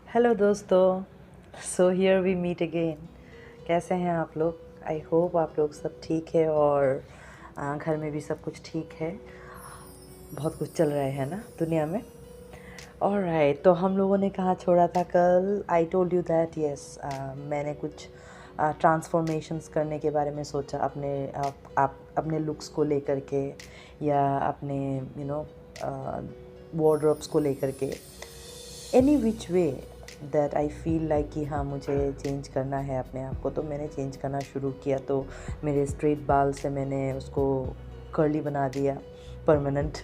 Hello दोस्तों। So here we meet again. कैसे हैं आप लोग? आई होप आप लोग सब ठीक है और घर में भी सब कुछ ठीक है। बहुत कुछ चल रहा है ना दुनिया में। ऑलराइट, तो हम लोगों ने कहाँ छोड़ा था कल? आई टोल्ड यू दैट यस, मैंने कुछ ट्रांसफॉर्मेशंस करने के बारे में सोचा अपने आप अपने लुक्स को लेकर के, या अपने वार्डरोब्स को लेकर के, any which way that I feel like कि हाँ मुझे चेंज करना है अपने आप को। तो मैंने चेंज करना शुरू किया। तो मेरे स्ट्रेट बाल से मैंने उसको कर्ली बना दिया, परमानेंट।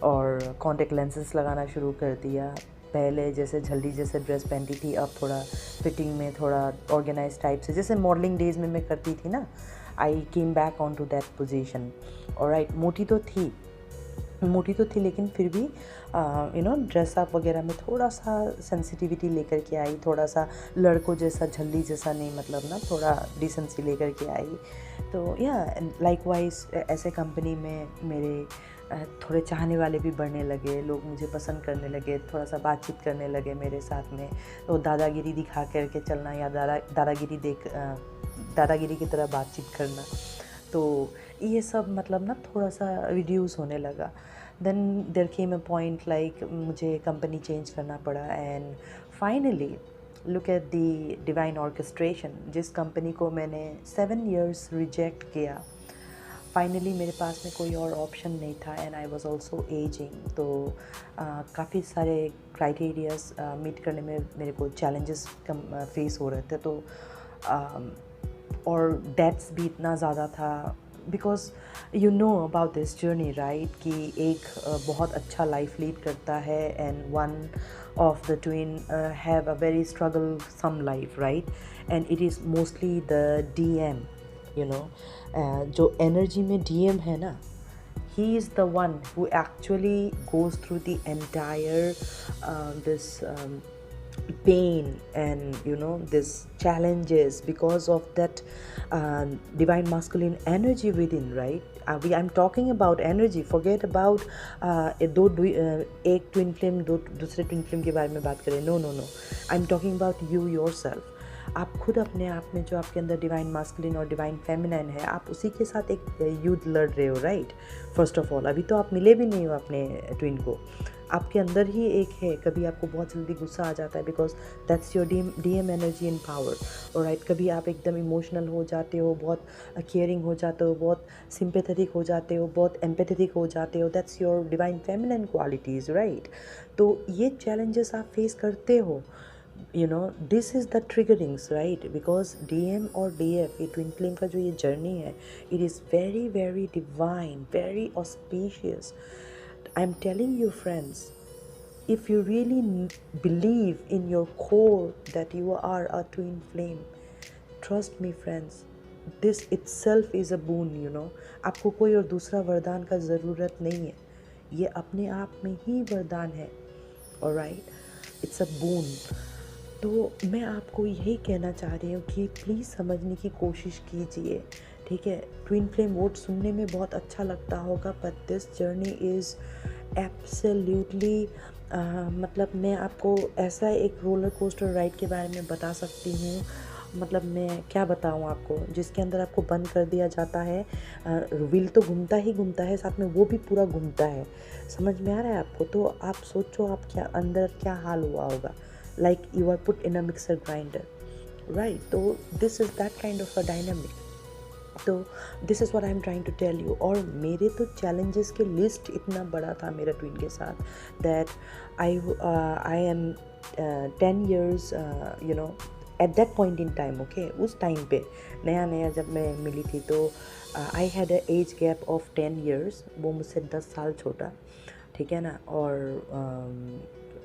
और कॉन्टेक्ट लेंसेज लगाना शुरू कर दिया। पहले जैसे जल्दी जैसे ड्रेस पहनती थी, अब थोड़ा फिटिंग में, थोड़ा ऑर्गेनाइज टाइप से, जैसे मॉडलिंग डेज में मैं करती थी ना। I came back on to that position. और राइट, मोटी तो थी लेकिन फिर भी ड्रेसअप वगैरह में थोड़ा सा सेंसिटिविटी लेकर के आई, थोड़ा सा लड़कों जैसा झल्ली जैसा नहीं, मतलब ना थोड़ा डिसेंसी लेकर के आई। तो या लाइकवाइज ऐसे कंपनी में मेरे थोड़े चाहने वाले भी बढ़ने लगे, लोग मुझे पसंद करने लगे, थोड़ा सा बातचीत करने लगे मेरे साथ में। तो दादागिरी दिखा करके चलना, या दादागिरी की तरह बातचीत करना, तो ये सब मतलब ना थोड़ा सा रिड्यूस होने लगा। Then there came a point like मुझे कंपनी चेंज करना पड़ा। And finally look at the divine orchestration. जिस कंपनी को मैंने 7 years रिजेक्ट किया, फाइनली मेरे पास में कोई और ऑप्शन नहीं था। And I was also ageing. तो काफ़ी सारे क्राइटेरियाज मीट करने में मेरे को चैलेंजेस फेस हो रहे थे। तो और डेट्स भी इतना ज़्यादा था, because you know about this journey right, कि एक बहुत अच्छा लाइफ लीड करता है and one of the twin have a very struggle some life right. And it is mostly the DM, you know, जो एनर्जी में डीएम है ना, he is the one who actually goes through the entire this pain and this challenges because of that divine masculine energy within, right? I'm talking about energy, forget about एक twin flame दूसरे twin flame के बारे में बात करें, no no no, I'm talking about you yourself। आप खुद अपने आप में जो आपके अंदर डिवाइन मास्कुलिन और डिवाइन फेमिनाइन है, आप उसी के साथ एक युद्ध लड़ रहे हो राइट। फर्स्ट ऑफ ऑल, अभी तो आप मिले भी नहीं हो अपने ट्विन को, आपके अंदर ही एक है। कभी आपको बहुत जल्दी गुस्सा आ जाता है because that's your DM energy in power, और राइट। कभी आप एकदम इमोशनल हो जाते हो, बहुत केयरिंग हो जाते हो, बहुत सिंपेथेटिक हो जाते हो, बहुत एम्पेथेटिक हो जाते हो, that's your divine feminine qualities right. तो ये चैलेंजेस आप फेस करते हो, this is the triggerings right, because DM और डीएफ, ये ट्विन फ्लेम का जो ये जर्नी है, it is very very divine, very auspicious. I am telling you friends, if you really believe in your core that you are a twin flame, trust me friends, this itself is a boon, आपको कोई और दूसरा वरदान का ज़रूरत नहीं है, ये अपने आप में ही वरदान है। ऑलराइट, इट्स अ बून। तो मैं आपको यही कहना चाह रही हूँ कि प्लीज़ समझने की कोशिश कीजिए, ठीक है। ट्विन फ्लेम वोट सुनने में बहुत अच्छा लगता होगा, but this journey is absolutely मतलब मैं आपको ऐसा एक रोलर कोस्टर राइड के बारे में बता सकती हूँ, मतलब मैं क्या बताऊँ आपको, जिसके अंदर आपको बंद कर दिया जाता है। व्हील तो घूमता ही घूमता है, साथ में वो भी पूरा घूमता है। समझ में आ रहा है आपको? तो आप सोचो आप क्या अंदर क्या हाल हुआ होगा, like you are put in a mixer grinder right। तो this is that kind of a dynamic। तो this is what I am trying to tell you. और मेरे तो चैलेंजेस के लिस्ट इतना बड़ा था मेरा ट्विन के साथ, that I M 10 years at that point in time, okay. उस टाइम पे नया नया जब मैं मिली थी, तो I had a age gap of 10 years। वो मुझसे 10 साल छोटा, ठीक है ना। और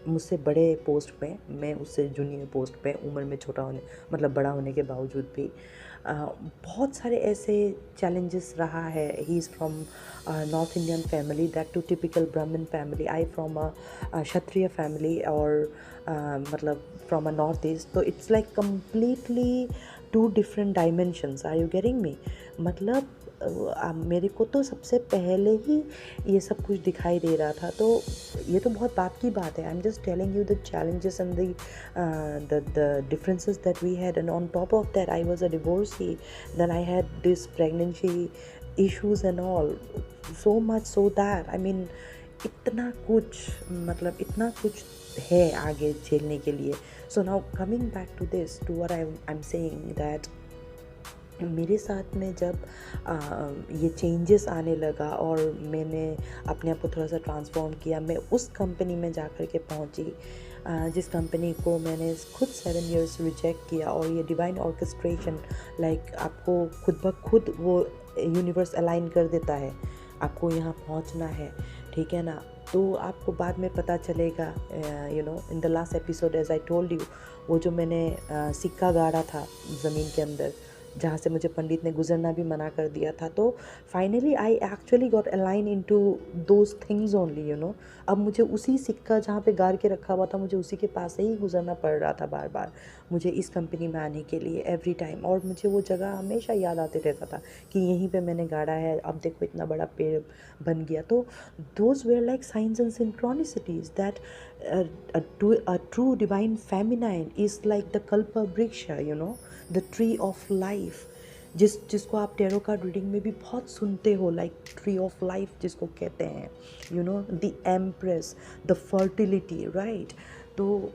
मुझसे बड़े पोस्ट पे, मैं उससे जूनियर पोस्ट पे, उम्र में छोटा होने मतलब बड़ा होने के बावजूद भी बहुत सारे ऐसे चैलेंजेस रहा है। He is from north Indian family, that too typical Brahmin family. I from a Kshatriya family, और मतलब फ्रॉम अ नॉर्थ ईस्ट। तो it's like completely two different dimensions. Are you getting me? मतलब मेरे को तो सबसे पहले ही ये सब कुछ दिखाई दे रहा था। तो ये तो बहुत बात की बात है। I am just telling you the challenges and the differences that we had, and on top of that I was a divorcee, then I had this pregnancy issues and all, so much so that I mean इतना कुछ, मतलब इतना कुछ है आगे झेलने के लिए। So now coming back to this, to what I am saying that मेरे साथ में जब ये चेंजेस आने लगा और मैंने अपने आप को थोड़ा सा ट्रांसफॉर्म किया, मैं उस कंपनी में जा कर के पहुँची जिस कंपनी को मैंने खुद 7 years रिजेक्ट किया। और ये डिवाइन ऑर्केस्ट्रेशन, लाइक आपको खुद ब खुद वो यूनिवर्स अलाइन कर देता है, आपको यहाँ पहुँचना है, ठीक है ना। तो आपको बाद में पता चलेगा, in the last episode as I told you, वो जो मैंने सिक्का गाड़ा था ज़मीन के अंदर, जहाँ से मुझे पंडित ने गुजरना भी मना कर दिया था, तो finally I actually got align into those things only, अब मुझे उसी सिक्का जहाँ पे गाड़ के रखा हुआ था, मुझे उसी के पास से ही गुजरना पड़ रहा था बार बार, मुझे इस कंपनी में आने के लिए एवरी टाइम। और मुझे वो जगह हमेशा याद आते रहता था कि यहीं पे मैंने गाड़ा है, अब देखो इतना बड़ा पेड़ बन गया। तो those were like science and synchronicities that a true divine feminine is like the kalpa vriksha, the tree of life, जिसको आप टेरो कार्ड रीडिंग में भी बहुत सुनते हो, लाइक ट्री ऑफ लाइफ जिसको कहते हैं, the empress, the fertility, right. तो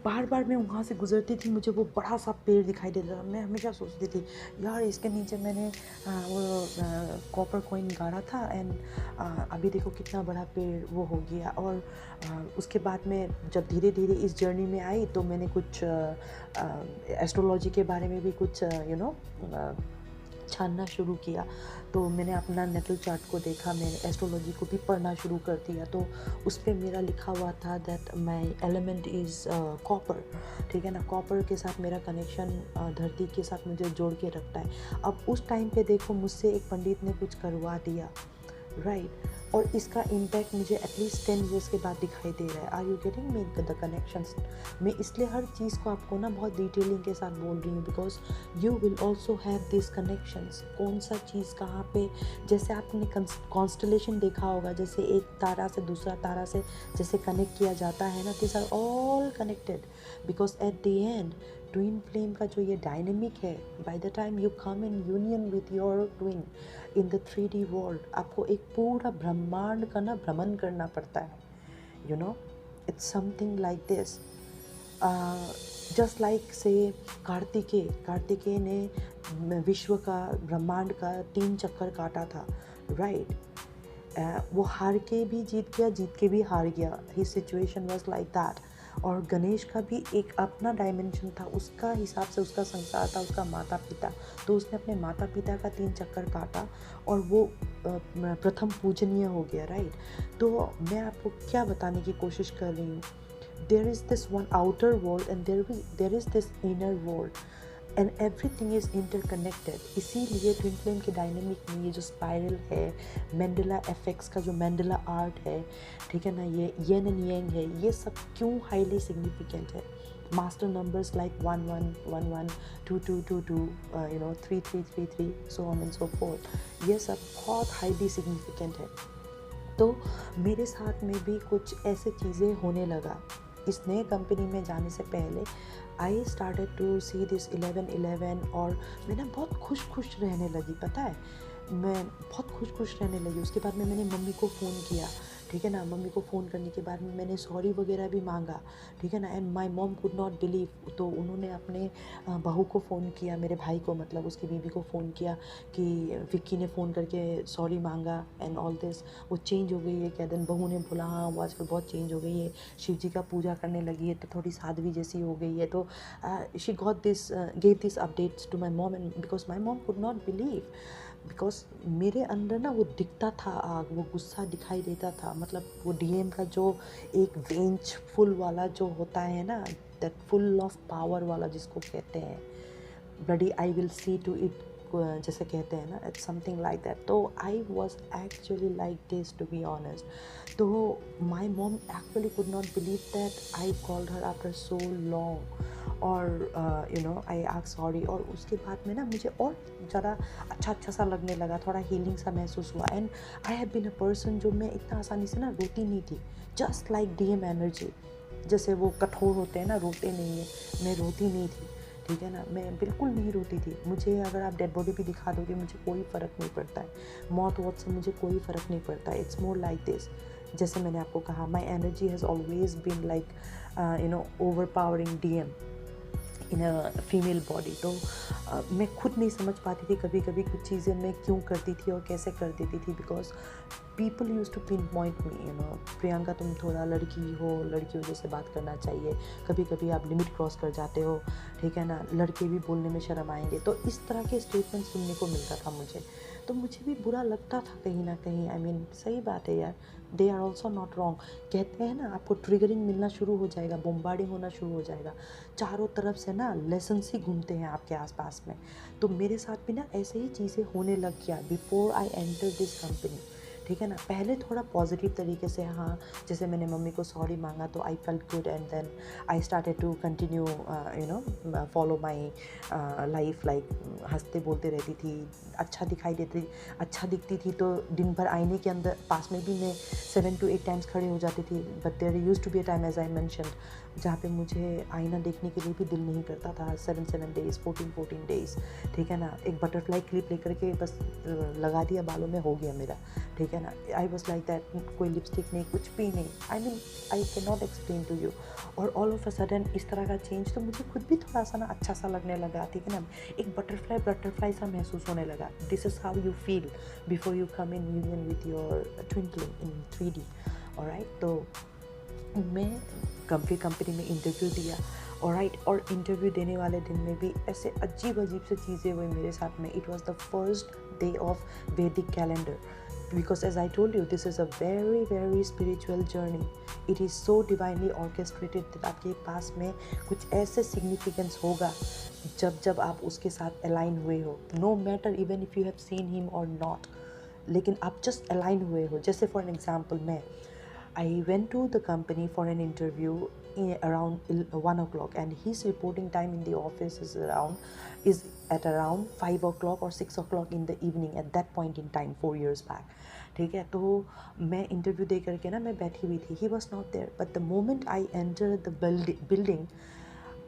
बार बार मैं वहाँ से गुजरती थी, मुझे वो बड़ा सा पेड़ दिखाई देता था। मैं हमेशा सोचती थी यार इसके नीचे मैंने वो कॉपर कॉइन गाड़ा था, एंड अभी देखो कितना बड़ा पेड़ वो हो गया। और उसके बाद में जब धीरे धीरे इस जर्नी में आई, तो मैंने कुछ एस्ट्रोलॉजी के बारे में भी कुछ छानना शुरू किया। तो मैंने अपना नेटल चार्ट को देखा, मैंने एस्ट्रोलॉजी को भी पढ़ना शुरू कर दिया। तो उस पर मेरा लिखा हुआ था that my element is copper, ठीक है ना। कॉपर के साथ मेरा कनेक्शन धरती के साथ मुझे जोड़ के रखता है। अब उस टाइम पे देखो मुझसे एक पंडित ने कुछ करवा दिया, राइट, और इसका इम्पैक्ट मुझे एटलीस्ट 10 years के बाद दिखाई दे रहा है। Are you getting me the connections? मैं इसलिए हर चीज़ को आपको ना बहुत डिटेलिंग के साथ बोल रही हूँ, because you will also have this connections. कौन सा चीज़ कहाँ पे, जैसे आपने कॉन्स्टलेशन देखा होगा, जैसे एक तारा से दूसरा तारा से जैसे कनेक्ट किया जाता है ना, this are all connected, because at the end twin flame का जो ये डायनेमिक है, by the time you come in union with your twin in the 3D world, आपको एक पूरा ब्रह्मांड का ना भ्रमण करना पड़ता है, it's something like this. Just like से कार्तिकेय ने विश्व का, ब्रह्मांड का 3 चक्कर काटा था, राइट। वो हार के भी जीत गया, जीत के भी हार गया, his situation was like that. और गणेश का भी एक अपना डायमेंशन था, उसका हिसाब से उसका संसार था, उसका माता पिता, तो उसने अपने माता पिता का 3 चक्कर काटा और वो प्रथम पूजनीय हो गया, राइट। तो मैं आपको क्या बताने की कोशिश कर रही हूँ, there is this one outer world and there is this inner world, and everything is interconnected. इसीलिए ट्विन फ्लेम के डायनेमिक में ये जो स्पाइरल है, मैंडेला इफेक्ट्स का जो मैंडेला आर्ट है, ठीक है ना, ये येन एंड यांग है, ये सब क्यों हाईली सिग्निफिकेंट है। Master numbers like 1 1 1 1 2 2 2 2 3 3 3 3 so on and so fourth, ये सब बहुत हाईली सिग्निफिकेंट है। तो मेरे साथ में भी कुछ ऐसे चीज़ें होने लगा। इस नए कंपनी में जाने से पहले I started to see this 11-11, और मैं ना बहुत खुश रहने लगी, पता है, मैं बहुत खुश रहने लगी। उसके बाद में मैंने मम्मी को फ़ोन किया, ठीक है ना। मम्मी को फ़ोन करने के बाद में मैंने सॉरी वगैरह भी मांगा, ठीक है ना। And my mom could not believe, तो उन्होंने अपने बहू को फ़ोन किया, मेरे भाई को, मतलब उसकी बीवी को फ़ोन किया कि विक्की ने फ़ोन करके सॉरी मांगा एंड ऑल दिस, वो चेंज हो गई है क्या। दिन बहू ने बोला हाँ वो आजकल बहुत चेंज हो गई है, शिव जी का पूजा करने लगी है, तो थोड़ी साध्वी जैसी हो गई है। तो she got this gave this updates to my mom, and because my mom could not believe, because मेरे अंदर ना वो दिखता था आग, वो गुस्सा दिखाई देता था, मतलब वो डीएम का जो एक वेंचफुल वाला जो होता है ना, दैट फुल ऑफ पावर वाला जिसको कहते हैं, bloody I will see to it जैसे कहते हैं ना, इट्स समथिंग लाइक दैट। तो I was actually like this to be honest. तो my mom actually could not believe that I called her after so long, और I ask sorry, और उसके बाद में ना मुझे और ज़्यादा अच्छा सा लगने लगा, थोड़ा हीलिंग सा महसूस हुआ। And I have been a person जो मैं इतना आसानी से ना रोती नहीं थी, जस्ट लाइक DM एनर्जी। जैसे वो कठोर होते हैं ना, रोते नहीं है, मैं रोती नहीं थी, ठीक है ना, मैं बिल्कुल नहीं रोती थी। मुझे अगर आप डेड बॉडी भी दिखा दोगे मुझे कोई फ़र्क नहीं पड़ता है, मौत वौत से मुझे कोई फ़र्क नहीं पड़ता है। इट्स मोर लाइक दिस, जैसे मैंने आपको कहा, my energy has always been like overpowering DM in a female body. तो मैं खुद नहीं समझ पाती थी कभी कभी कुछ चीज़ें मैं क्यों करती थी और कैसे कर देती थी, because people use to pin point me, Priyanka तुम थोड़ा लड़की हो, लड़कियों जैसे बात करना चाहिए, कभी कभी आप लिमिट क्रॉस कर जाते हो, ठीक है ना, लड़के भी बोलने में शर्म आएंगे। तो इस तरह के स्टेटमेंट सुनने को मिलता था मुझे, तो मुझे भी बुरा लगता था कहीं ना कहीं। आई मीन सही बात है यार, they are also not wrong. कहते हैं ना, आपको ट्रिगरिंग मिलना शुरू हो जाएगा, बोम्बार्डिंग होना शुरू हो जाएगा, चारों तरफ से ना लेसन्स ही घूमते हैं आपके आसपास में। तो मेरे साथ भी ना ऐसे ही चीज़ें होने लग गया before I enter this company, ठीक है ना। पहले थोड़ा पॉजिटिव तरीके से, हाँ, जैसे मैंने मम्मी को सॉरी मांगा तो I felt good, and then I started to continue follow my life, like हंसते बोलते रहती थी, अच्छा दिखती थी। तो दिन भर आईने के अंदर पास में भी मैं 7 to 8 टाइम्स खड़े हो जाती थी। But there used to be a time, as I mentioned, जहाँ पे मुझे आईना देखने के लिए भी दिल नहीं करता था। 7 days 14 days, ठीक है ना। एक बटरफ्लाई क्लिप लेकर के बस लगा दिया बालों में, हो गया मेरा, ठीक है ना। आई वॉज लाइक दैट, कोई लिपस्टिक नहीं, कुछ भी नहीं। I mean I can not explain to you. और ऑल ऑफ अ सडन इस तरह का चेंज, तो मुझे खुद भी थोड़ा सा ना अच्छा सा लगने लगा, ठीक है ना। एक बटरफ्लाई सा महसूस होने लगा। This is how you feel before you come in union with your twinkling in 3D, alright. तो मैं कंपनी में इंटरव्यू दिया, ऑलराइट। और इंटरव्यू देने वाले दिन में भी ऐसे अजीब से चीज़ें हुई मेरे साथ में। It was the first day of वैदिक calendar, because as I told you, this is a very spiritual journey. It is so divinely orchestrated that आपके पास में कुछ ऐसे significance होगा जब आप उसके साथ align हुए हो, no matter even if you have seen him or not, लेकिन आप just align हुए हो। जैसे for an example, I went to the company for an interview around 1 o'clock, and his reporting time in the office is at around 5 o'clock or 6 o'clock in the evening at that point in time 4 years back, ठीक है। तो मैं interview दे करके ना मैं बैठी हुई थी, he was not there, but the moment I entered the building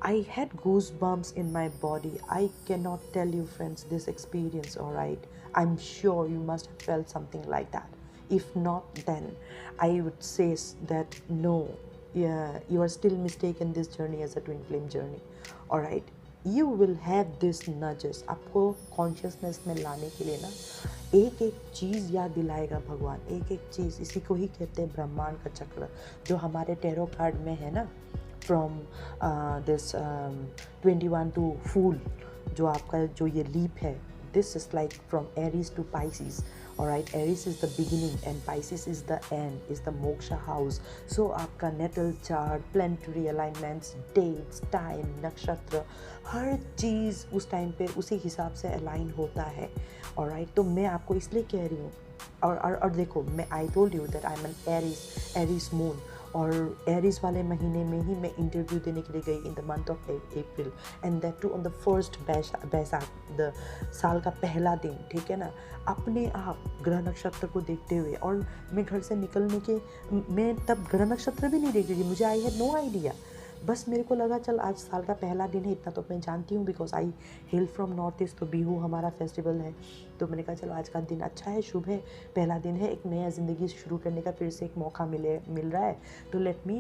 I had goosebumps in my body. I cannot tell you friends this experience, alright. I'm sure you must have felt something like that. If not, then I would say that no, yeah, you are still mistaken this journey as a twin flame journey, alright. You will have this nudges, आपको consciousness में लाने के लिए ना एक चीज़ याद दिलाएगा भगवान, एक चीज़। इसी को ही कहते हैं ब्रह्मांड का चक्र, जो हमारे टैरो कार्ड में है ना, फ्रॉम दिस 21 to Fool, जो आपका जो ये लीप है, this is like from Aries to Pisces, alright. Aries is the beginning and Pisces is the end, is the moksha house. So आपका natal chart, planetary alignments, dates, time, नक्षत्र, हर चीज़ उस time पे उसी हिसाब से अलाइन होता है, alright. तो मैं आपको इसलिए कह रही हूँ, और देखो, मैं I told you that I am an Aries moon, और एरीज वाले महीने में ही मैं इंटरव्यू देने के लिए गई in the month of April, and that too on the first Baisakh, the साल का पहला दिन, ठीक है ना। अपने आप ग्रह नक्षत्र को देखते हुए, और मैं घर से निकलने के, मैं तब ग्रह नक्षत्र भी नहीं देख रही थी, मुझे आई हैड नो आइडिया। बस मेरे को लगा चल आज साल का पहला दिन है, इतना तो मैं जानती हूँ, because I hello from north east, तो बिहू हमारा फेस्टिवल है। तो मैंने कहा चलो आज का दिन अच्छा है, शुभ है, पहला दिन है, एक नया ज़िंदगी शुरू करने का फिर से एक मौका मिल रहा है, तो लेट मी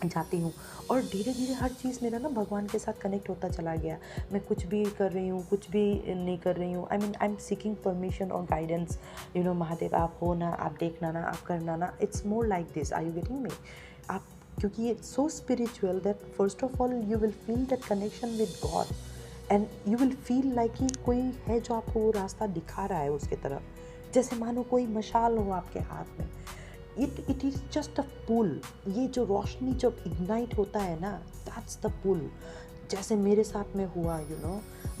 जाती हूँ। और धीरे धीरे हर चीज़ मेरा ना भगवान के साथ कनेक्ट होता चला गया। मैं कुछ भी कर रही हूँ, कुछ भी नहीं कर रही हूँ, आई एम सीकिंग परमिशन और गाइडेंस, महादेव आप हो ना, आप देखना ना, आप करना ना। It's more like this, are you getting me? आप, क्योंकि it's so spiritual that first of all you will feel that connection with God, and you will feel like कि कोई है जो आपको वो रास्ता दिखा रहा है उसके तरफ, जैसे मानो कोई मशाल हो आपके हाथ में। इट इज़ जस्ट अ पुल। ये जो रोशनी जब इग्नाइट होता है ना, दैट्स द पुल। जैसे मेरे साथ में हुआ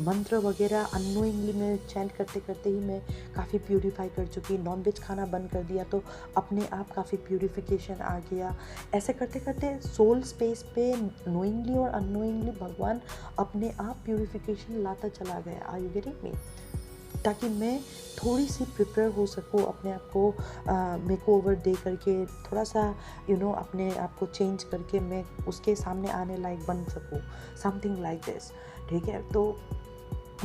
मंत्र वगैरह अननोइंगली मैं चैंट करते करते ही मैं काफ़ी प्यूरीफाई कर चुकी, नॉनवेज खाना बंद कर दिया तो अपने आप काफ़ी प्यूरिफिकेशन आ गया। ऐसे करते करते सोल स्पेस पे नोइंगली और अननोइंगली भगवान अपने आप प्यूरिफिकेशन लाता चला गया। Are you getting me? ताकि मैं थोड़ी सी प्रिपेयर हो सकूँ अपने आप को मेकओवर दे करके, थोड़ा सा अपने आप को चेंज करके मैं उसके सामने आने लायक बन सकूँ, समथिंग लाइक दिस। ठीक है, तो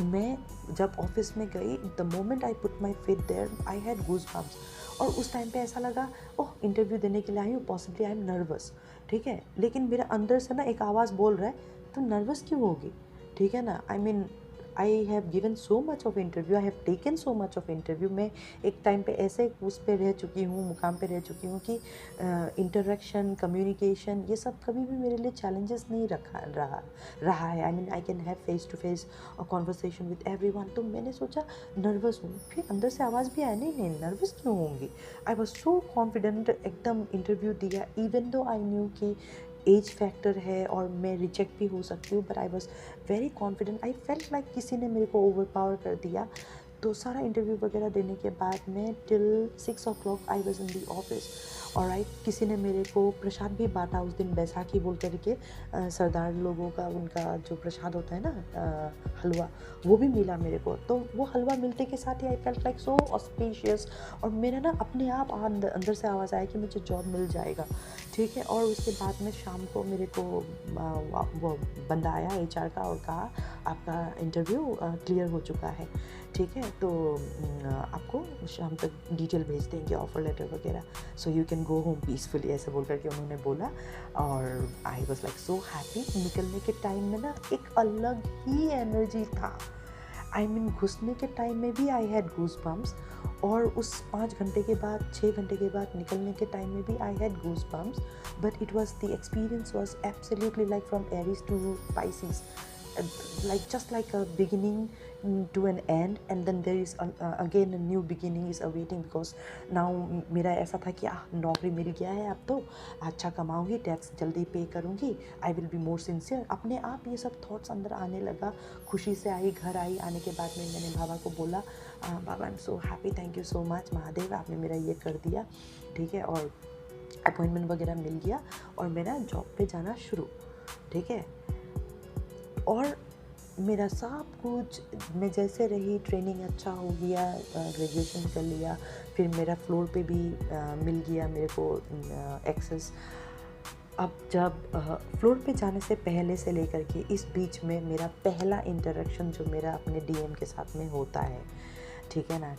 मैं जब ऑफिस में गई, the moment I put my feet there I had goose bumps. और उस टाइम पे ऐसा लगा, ओह इंटरव्यू देने के लिए आई हूँ, पॉसिबली आई एम नर्वस। ठीक है, लेकिन मेरे अंदर से ना एक आवाज़ बोल रहा है, तुम नर्वस क्यों होगी? ठीक है ना, आई mean I have given so much of interview, I have taken so much of interview. मैं एक टाइम पे ऐसे उस पे रह चुकी हूँ, मुकाम पे रह चुकी हूँ कि इंटरेक्शन, कम्युनिकेशन, ये सब कभी भी मेरे लिए चैलेंजेस नहीं रहा है। I mean I can have face to face conversation with everyone. तो मैंने सोचा नर्वस हूँ, फिर अंदर से आवाज़ भी आया, नहीं नर्वस क्यों होंगी। आई वॉज सो कॉन्फिडेंट, एकदम इंटरव्यू दिया, इवन दो आई न्यू कि एज फैक्टर है और मैं रिजेक्ट भी हो सकती हूँ, but I was very confident. I felt like किसी ने मेरे को ओवर पावर कर दिया। तो सारा इंटरव्यू वगैरह देने के बाद में till 6 o'clock I was in the office. और राइट, किसी ने मेरे को प्रसाद भी बांटा उस दिन, बैसाखी बोल करके सरदार लोगों का उनका जो प्रसाद होता है ना, हलवा, वो भी मिला मेरे को। तो वो हलवा मिलते के साथ ही I felt like so auspicious, और मेरा ना अपने आप अंदर से आवाज़ आया कि मुझे जॉब मिल जाएगा। ठीक है, और उसके बाद में शाम को मेरे को वो बंदा आया HR का और कहा आपका इंटरव्यू क्लियर हो चुका है। ठीक है, तो आपको शाम तक डिटेल भेज देंगे, ऑफर लेटर वगैरह, so you can go home peacefully, ऐसे बोल करके उन्होंने बोला। और आई वॉज लाइक सो हैप्पी। निकलने के टाइम में ना एक अलग ही एनर्जी था। आई मीन घुसने के टाइम में भी आई हैड गूज बम्प्स, और उस 5 घंटे के बाद, 6 घंटे के बाद निकलने के टाइम में भी I had goose bumps, but it was the experience was absolutely like from Aries to Pisces, like just like a beginning to an end, and then there is again a new beginning is awaiting, because now मेरा ऐसा था कि नौकरी मिल गया है, अब तो अच्छा कमाऊंगी, टैक्स जल्दी पे करूंगी, I will be more sincere. अपने आप ये सब थॉट्स अंदर आने लगा, खुशी से आई, घर आई। आने के बाद में मैंने बाबा को बोला, Baba I am so happy, thank you so much Mahadev, आपने मेरा ये कर दिया। ठीक है, और अपॉइंटमेंट वगैरह मिल गया और मेरा जॉब पे जाना शुरू। ठीक है, और मेरा सब कुछ, मैं जैसे रही, ट्रेनिंग अच्छा हो गया, ग्रेजुएशन कर लिया, फिर मेरा फ्लोर पे भी मिल गया मेरे को एक्सेस। अब जब फ्लोर पे जाने से पहले से लेकर के इस बीच में मेरा पहला इंटरेक्शन जो मेरा अपने DM के साथ में होता है, ठीक है ना,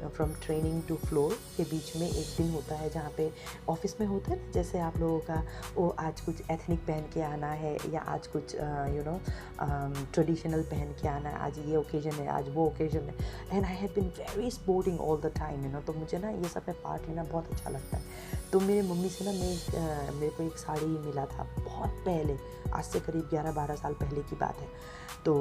फ्रॉम ट्रेनिंग टू फ्लोर के बीच में एक दिन होता है जहाँ पे ऑफिस में होता है ना, जैसे आप लोगों का वो आज कुछ एथनिक पहन के आना है, या आज कुछ ट्रेडिशनल पहन के आना है, आज ये ओकेजन है, आज वो ओकेजन है। And I have been very sporting all the time, तो मुझे ना ये सब में पार्ट लेना बहुत अच्छा लगता है। तो मेरे मम्मी से ना मेरे को एक साड़ी मिला था बहुत पहले, आज से करीब 11-12 साल पहले की बात है। तो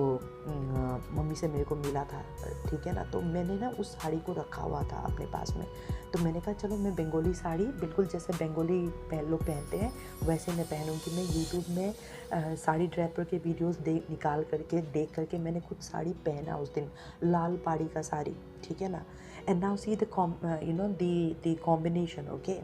मम्मी से मेरे को मिला था, ठीक है ना, तो मैंने ना उस साड़ी को रखा हुआ था अपने पास में। तो मैंने कहा चलो मैं बंगाली साड़ी, बिल्कुल जैसे बंगाली लोग पहनते हैं वैसे मैं पहनूँगी। मैं यूट्यूब में साड़ी ड्रेपर के वीडियोस देख करके मैंने खुद साड़ी पहना उस दिन, लाल पाड़ी का साड़ी, ठीक है ना। And now see the combination, okay.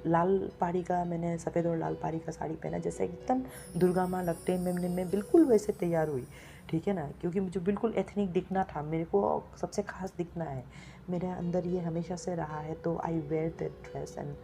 लाल पाड़ी का, मैंने सफ़ेद और लाल पाड़ी का साड़ी पहना, जैसे एकदम दुर्गा माँ लगते हैं, मैं बिल्कुल वैसे तैयार हुई, ठीक है ना, क्योंकि मुझे बिल्कुल एथनिक दिखना था, मेरे को सबसे खास दिखना है, मेरे अंदर ये हमेशा से रहा है। तो I wear that dress and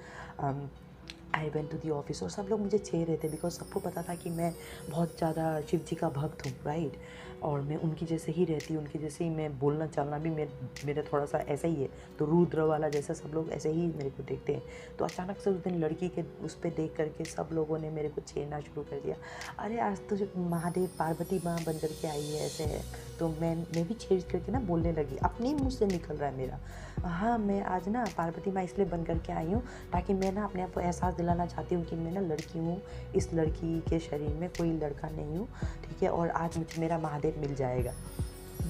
I went to the office, और सब लोग मुझे छेड़ रहे थे, बिकॉज सबको पता था कि मैं बहुत ज़्यादा शिव जी का भक्त हूँ, राइट। और मैं उनकी जैसे ही रहती हूँ, उनकी जैसे ही मैं बोलना चालना भी मेरा थोड़ा सा ऐसा ही है, तो रुद्र वाला जैसा सब लोग ऐसे ही मेरे को देखते हैं। तो अचानक से उस दिन लड़की के उस पर देख करके सब लोगों ने मेरे को छेड़ना शुरू कर दिया, अरे आज तो महादेव पार्वती माँ बन करके आई है, ऐसे है। तो मैं भी छेड़ करके ना बोलने लगी, अपने मुँह से निकल रहा है मेरा, हाँ मैं आज ना पार्वती माँ इसलिए बन करके आई हूँ ताकि मैं ना अपने आप को एहसास दिलाना चाहती हूँ कि मैं ना लड़की हूँ, इस लड़की के शरीर में कोई लड़का नहीं हूँ, ठीक है, और आज मुझे मेरा महादेव मिल जाएगा।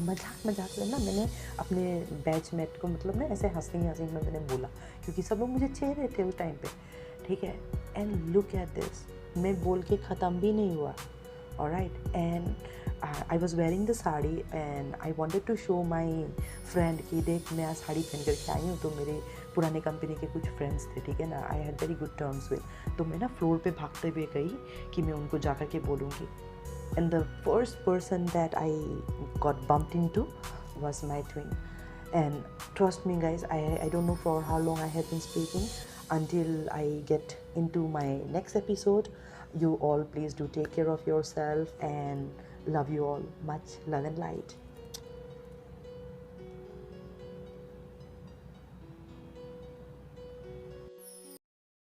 मजाक में ना मैंने अपने बैचमेट को, मतलब ना ऐसे हंसी में मैंने बोला, क्योंकि सब लोग मुझे छेड़ रहे थे उस टाइम पे, ठीक है। एंड लुक एट दिस, मैं बोल के ख़त्म भी नहीं हुआ, alright, and I was wearing the sari and I wanted to show my friend कि देख मैं आज साड़ी पहन करके आई हूँ, तो मेरे पुराने कंपनी के कुछ फ्रेंड्स थे, ठीक है ना, I had very good terms with, तो मैं ना फ्लोर पे भागते हुए गई कि मैं उनको जा कर के बोलूँगी, and the first person that I got bumped into was my twin. And trust me guys, I don't know for how long I have been speaking. Until I get into my next episode, you all please do take care of yourself, and love you all. Much love and light.